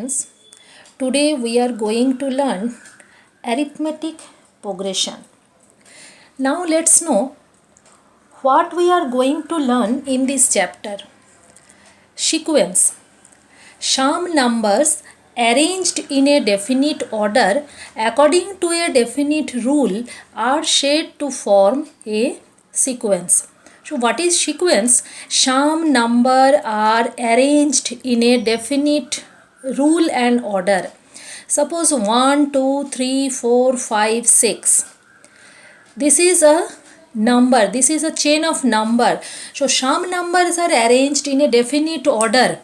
students, today we are going to learn arithmetic progression. Now let's know what we are going to learn in this chapter. Sequence. Some numbers arranged in a definite order according to a definite rule are said to form a sequence. So what is sequence? Some number are arranged in a definite rule and order. Suppose 1, 2, 3, 4, 5, 6. This is a number. This is a chain of number. So some numbers are arranged in a definite order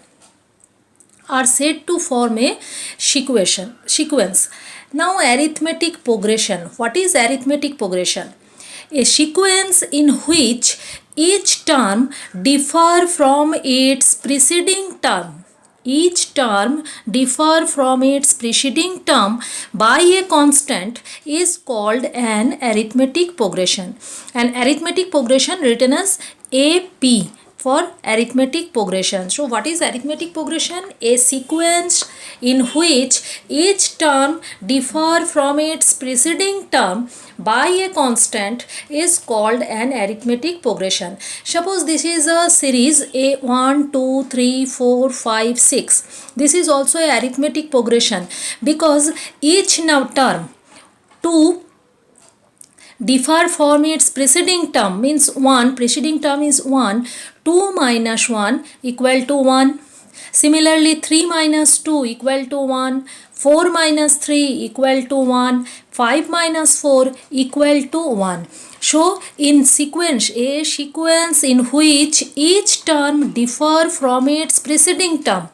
are said to form a sequence. Now arithmetic progression. What is arithmetic progression? A sequence in which each term differ from its preceding term. Each term differ from its preceding term by a constant is called an arithmetic progression. An arithmetic progression written as AP for arithmetic progression. So what is arithmetic progression? A sequence in which each term differ from its preceding term by a constant is called an arithmetic progression. Suppose this is a series A 1, 2, 3, 4, 5, 6. This is also a arithmetic progression because each term 2 differ from its preceding term means 1, preceding term is 1, 2 minus 1 equal to 1. Similarly 3 minus 2 equal to 1, 4 minus 3 equal to 1, 5 minus 4 equal to 1. So in sequence, a sequence in which each term differ from its preceding term.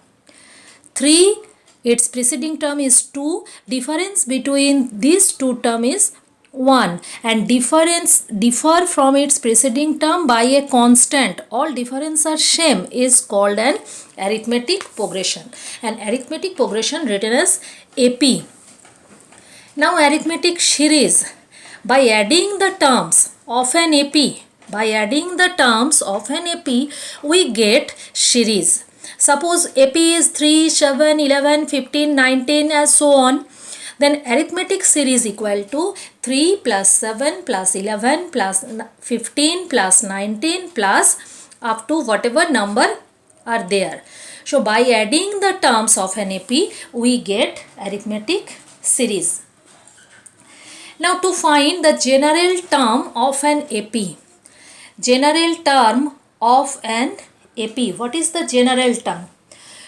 3, its preceding term is 2, difference between these two term is 1 and differ from its preceding term by a constant. All difference are same is called an arithmetic progression. An arithmetic progression written as AP. Now arithmetic series. By adding the terms of an AP, we get series. Suppose AP is 3, 7, 11, 15, 19 and so on. Then arithmetic series equal to 3 plus 7 plus 11 plus 15 plus 19 plus up to whatever number are there. So by adding the terms of an AP, we get arithmetic series. Now to find the general term of an AP. General term of an AP. What is the general term?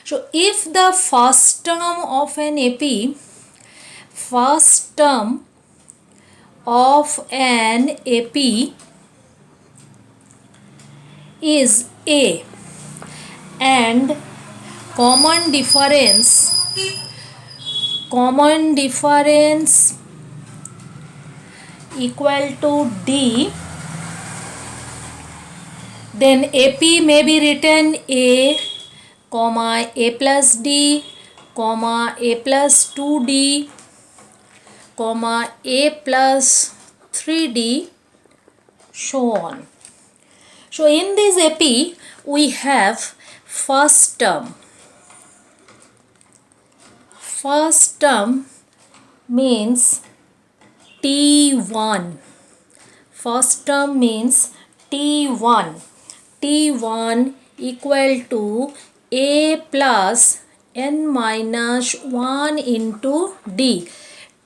So if the first term of an AP is A and common difference equal to D, then AP may be written A, comma A plus D, comma A plus 2D, comma A plus 3D, so on. So in this AP we have first term. First term means T1. First term means T1. T1 equal to A plus n minus 1 into D.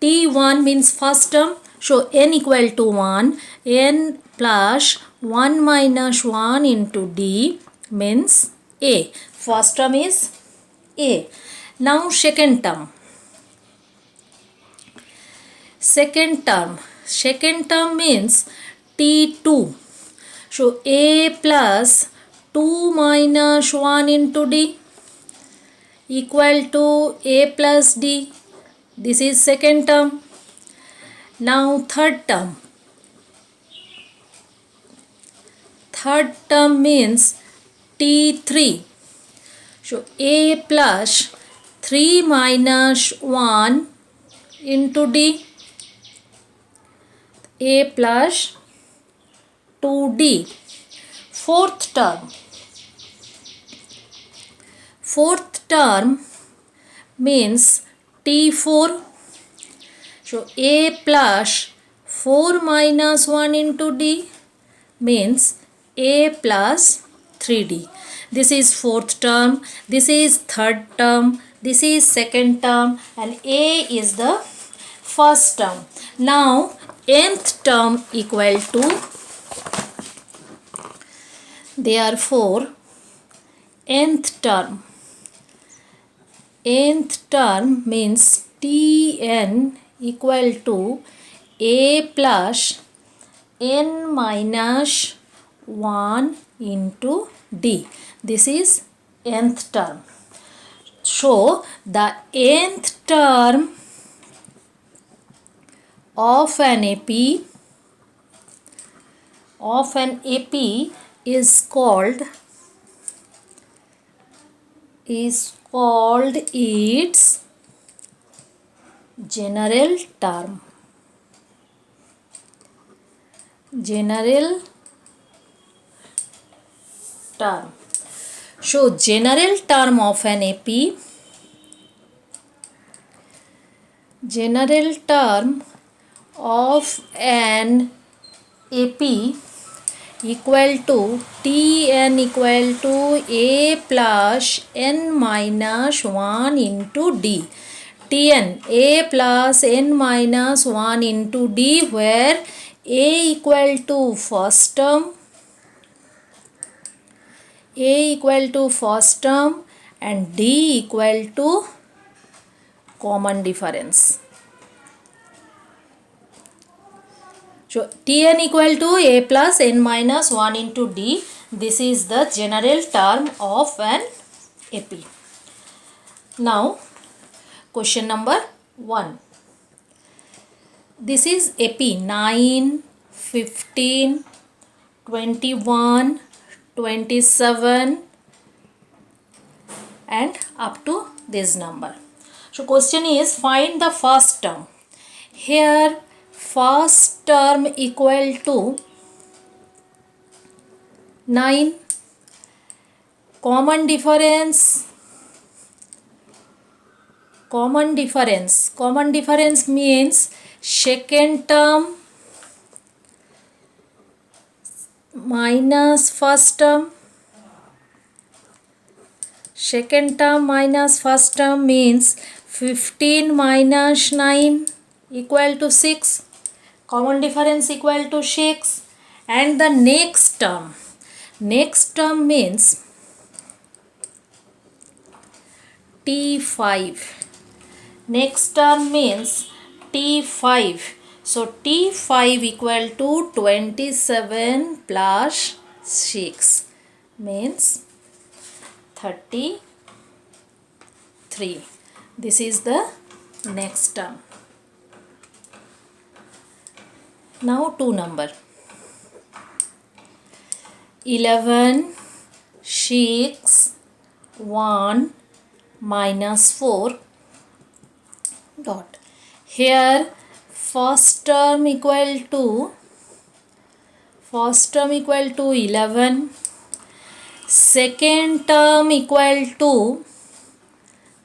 T1 means first term. So n equal to 1. N plus 1 minus 1 into D means A. First term is A. Now second term. Second term means T2. So A plus 2 minus 1 into D equal to A plus D. This is second term. Now third term. Third term means T3. So A plus 3 minus 1 into D. A plus 2D. Fourth term means T4. So A plus 4 minus 1 into D means A plus 3D. This is fourth term, this is third term, this is second term, and A is the first term. Now nth term equal to, therefore nth term means Tn equal to A plus n minus 1 into D. This is nth term. So the nth term of an AP is called its general term. So general term of an AP equal to Tn equal to A plus n minus 1 into D. Tn A plus n minus 1 into D, where A equal to first term and D equal to common difference. So Tn equal to A plus n minus 1 into D. This is the general term of an AP. Now question number 1. This is AP 9, 15, 21, 27 and up to this number. So question is, find the first term. Here first term equal to 9. Common difference means second term minus first term. Second term minus first term means 15 minus 9 equal to 6. Common difference equal to 6. And the next term means T5. Next term means T5. So T5 equal to 27 plus 6 means 33. This is the next term. Now 2 number. 11, 6, 1 minus 4 dot. Here first term equal to 11. Second term equal to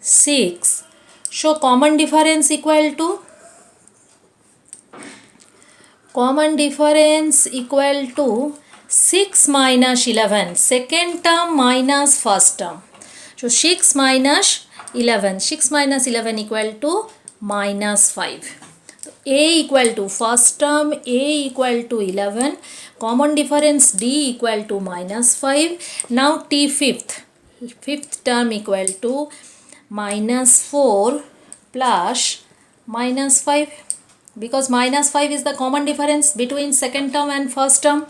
6. So common difference equal to 6 minus 11. Second term minus first term. So 6 minus 11 equal to minus 5. So A equal to first term, A equal to 11. Common difference D equal to minus 5. Now T fifth term equal to minus 4 plus minus 5. Because minus 5 is the common difference between second term and first term.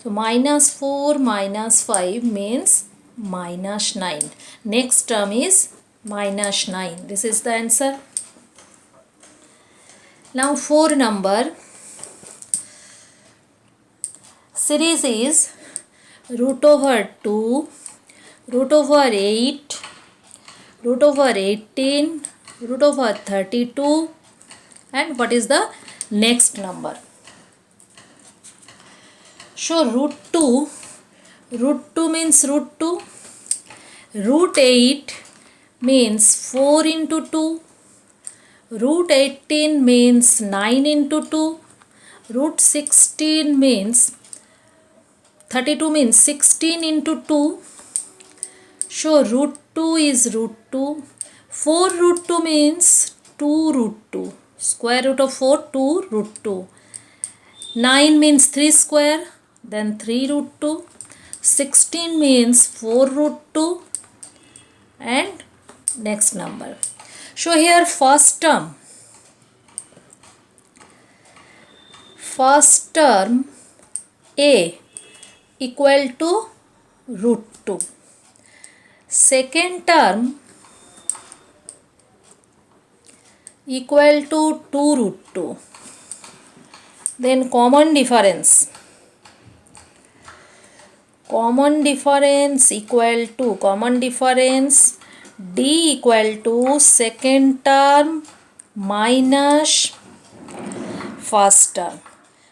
So minus 4 minus 5 means minus 9. Next term is minus 9. This is the answer. Now 4 number. Series is root over 2, root over 8, root over 18, root over 32, and what is the next number? So root 2 means root 2, root 8 means 4 into 2. Root 18 means 9 into 2. Root 16 means 32 means 16 into 2. So root 2 is root 2. 4 root 2 means 2 root 2. Square root of 4, 2 root 2. 9 means 3 square, then 3 root 2. 16 means 4 root 2 and next number. So here first term A equal to root 2. Second term equal to 2 root 2. Then common difference equal to D equal to second term minus first term.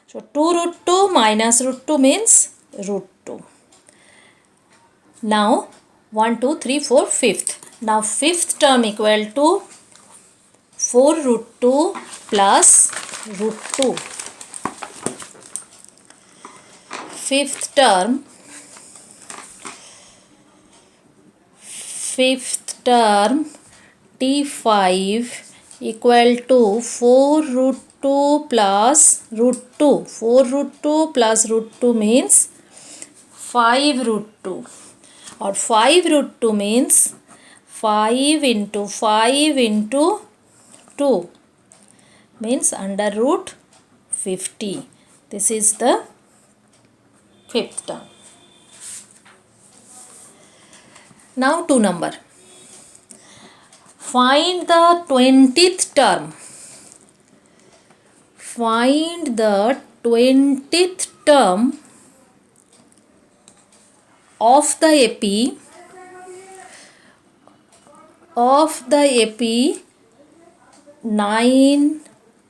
So 2 root 2 minus root 2 means root 2. Now 1, 2, 3, 4, fifth. Now fifth term equal to 4 root 2 plus root 2. Fifth term T5 equal to 4 root 2 plus root 2. 4 root 2 plus root 2 means 5 root 2. Or 5 root 2 means 5 into 5 into 2 means under root 50. This is the fifth term. Now 2 number. Find the 20th term. Find the 20th term of the AP 9,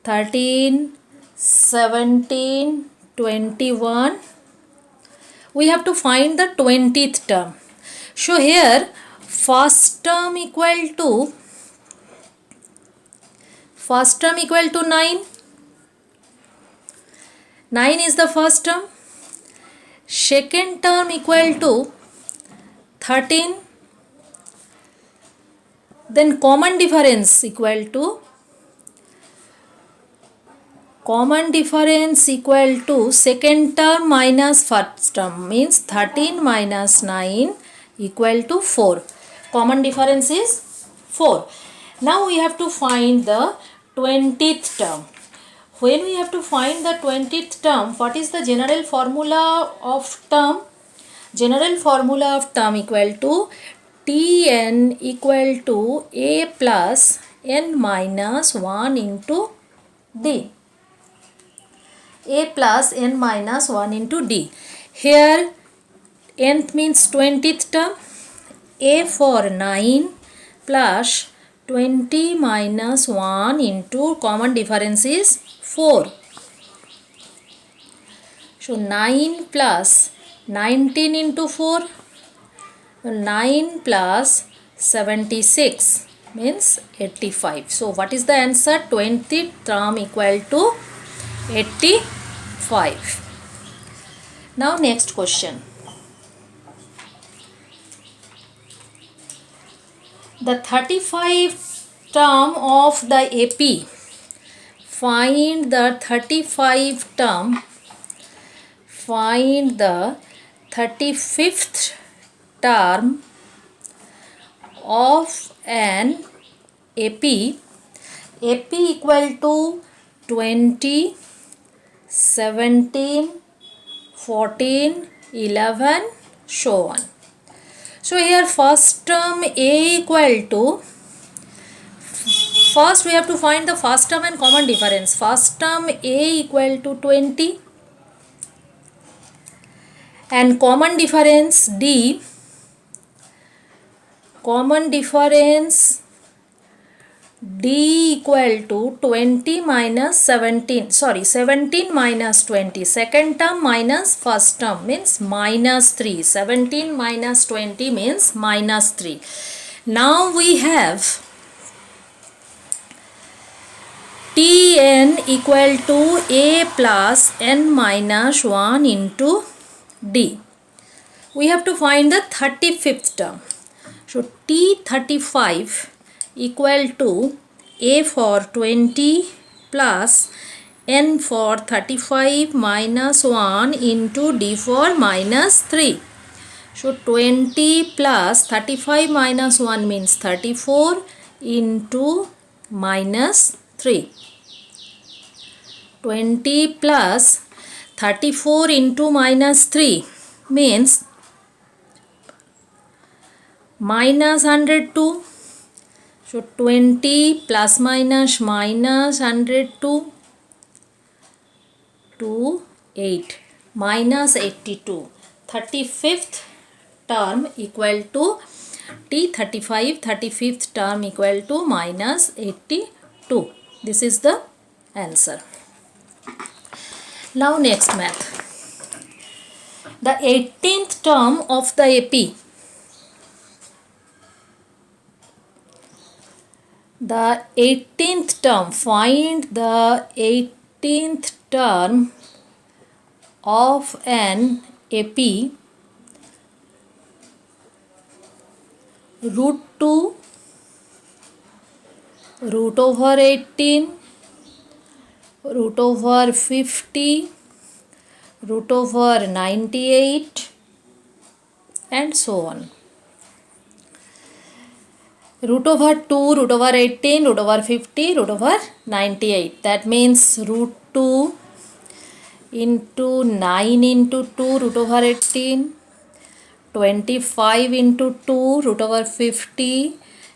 13, 17, 21. We have to find the 20th term. So here first term equal to 9. 9 is the first term. Second term equal to 13. Then common difference equal to second term minus first term means 13 minus 9 equal to 4. Common difference is 4. Now we have to find the 20th term. When we have to find the 20th term, what is the general formula of term? General formula of term equal to Tn equal to A plus n minus 1 into D. A plus n minus 1 into D. Here nth means 20th term. A for 9 plus 20 minus 1 into common difference is 4. So 9 plus 19 into 4. 9 plus 76 means 85. So what is the answer? 20th term equal to 85. Now next question. The 35th term of the AP. Find the 35th term. Find the 35th term of an AP. AP equal to 20, 17, 14, 11, so on. So here first term A equal to, first we have to find the first term and common difference. First term A equal to 20 and common difference D. Common difference D equal to 20 minus 17. Sorry, 17 minus 20. Second term minus first term means minus 3. 17 minus 20 means minus 3. Now we have Tn equal to A plus n minus 1 into D. We have to find the 35th term. So T35 equal to A for 20 plus n for 35 minus 1 into D for minus 3. So 20 plus 35 minus 1 means 34 into minus 3. 20 plus 34 into minus 3 means minus 102. So 20 plus minus minus 102 to 8 minus 82. 35th term equal to T35, 35th term equal to minus 82. This is the answer. Now next math. The 18th term of the AP. The 18th term. Find the 18th term of an AP. Root 2 root over 18 root over 50 root over 98 and so on. Root over 2 root over 18 root over 50 root over 98. That means root 2 into 9 into 2 root over 18, 25 into 2 root over 50,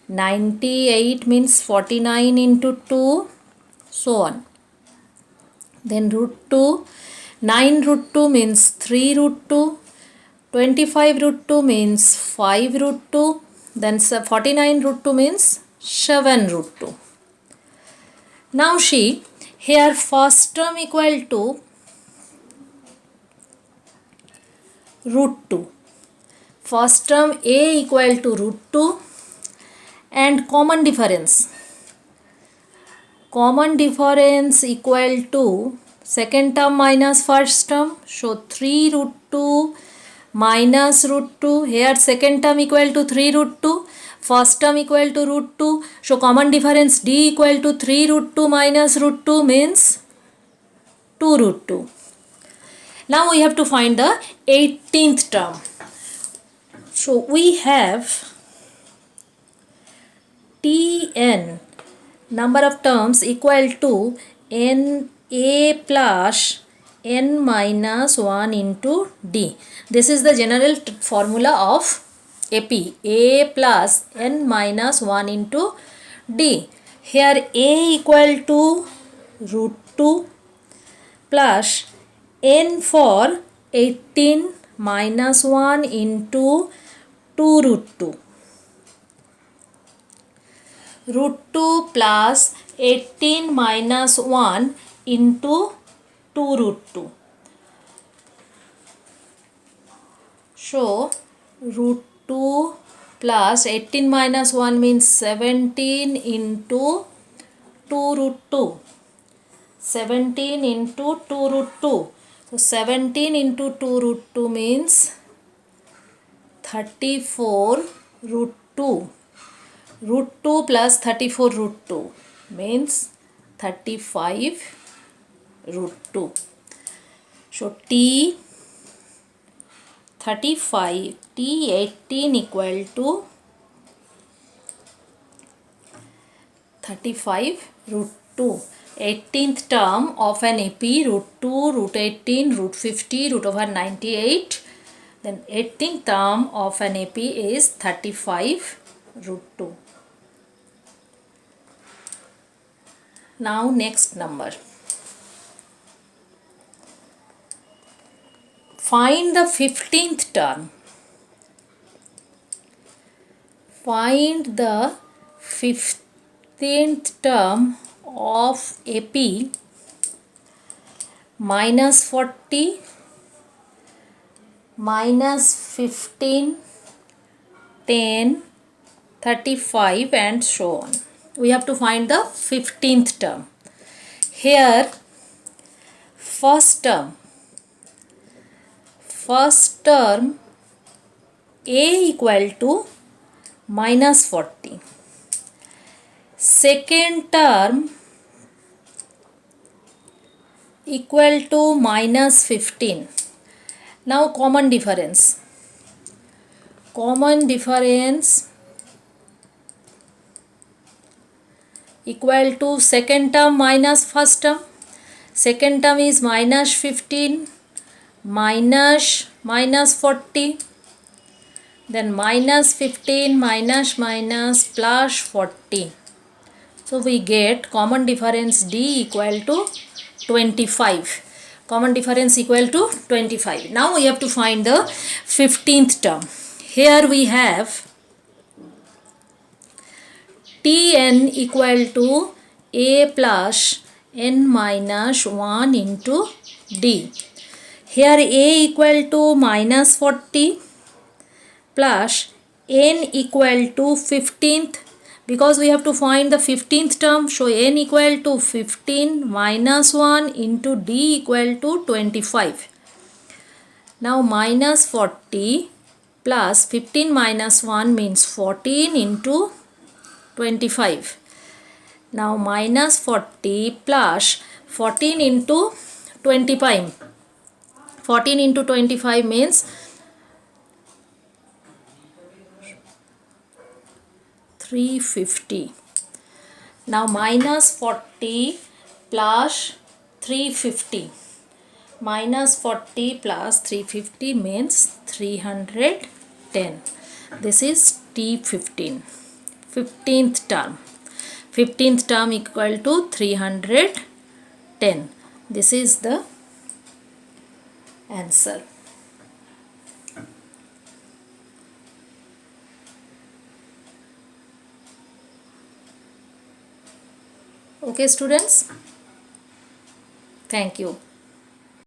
98 means 49 into 2, so on. Then root 2, 9 root 2 means 3 root 2, 25 root 2 means 5 root 2, then 49 root 2 means 7 root 2. Now see, here first term equal to root 2. First term A equal to root 2 and common difference. Common difference equal to second term minus first term. So 3 root 2 minus root 2. Here second term equal to 3 root 2. First term equal to root 2. So common difference D equal to 3 root 2 minus root 2 means 2 root 2. Now we have to find the 18th term. So we have Tn number of terms equal to n a plus n minus 1 into D. This is the general formula of AP. A plus n minus 1 into D. Here A equal to root 2 plus n for 18 minus 1 into 2 root 2. Root 2 plus 18 minus 1 into 2 root 2. So root 2 plus 18 minus 1 means 17 into 2 root 2. 17 into 2 root 2. So 17 into 2 root 2 means 34 root 2. Root 2 plus 34 root 2 means 35 root 2. So T 35, T 18 equal to 35 root 2. 18th term of an AP, root 2, root 18, root 50, root over 98. Then 18th term of an AP is 35 root 2. Now next number. Find the 15th term. Find the 15th term of AP minus 40, minus 15, 10, 35 and so on. We have to find the 15th term. Here first term a equal to minus 40. Second term equal to minus 15. Now common difference equal to second term minus first term. Second term is minus 15 minus 40, then minus 15 minus plus 40. So we get common difference D equal to 25. Common difference equal to 25. Now we have to find the 15th term. Here we have Tn equal to a plus n minus 1 into d. Here a equal to minus 40 plus n equal to 15th, because we have to find the 15th term, so n equal to 15 minus 1 into d equal to 25. Now minus 40 plus 15 minus 1 means 14 into 25. Now minus 40 plus 14 into 25. 14 into 25 means 350. Now minus 40 plus 350. Minus 40 plus 350 means 310. This is T15. 15th term. 15th term equal to 310. This is the answer. Okay students, thank you.